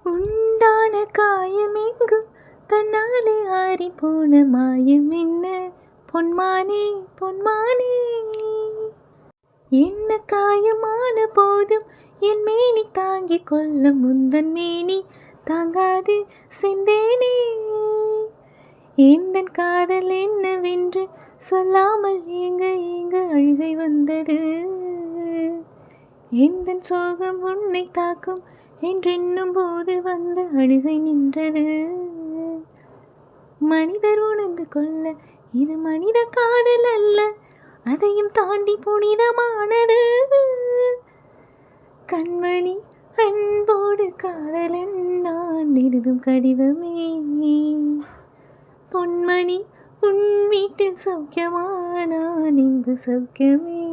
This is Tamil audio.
உண்டான காயமெங்கும் தன்னாலே ஆறிப்போன மாயம் என்ன பொன்மானே பொன்மானே. என்ன காயமான போதும் என் மேனி தாங்கிக் கொள்ளும் முந்தன் மேனி தாங்காது செந்தேனே. எந்தன் காதல் என்னவென்று சொல்லாமல் ஏங்க ஏங்க அழுகை வந்தது. எந்தன் சோகம் உன்னை தாக்கும் என்றென்னும் போது வந்த அழுகை நின்றது. மனிதர் உணர்ந்து கொள்ள இது மனித காதல் அல்ல, அதையும் தாண்டி புனிதமானது. கண்மணி அன்போடு காதலன் நான் எழுதும் கடிதமே. பொன்மணி உன் வீட்டில் சௌக்கியமா, நான் இங்கு சௌக்கியமே.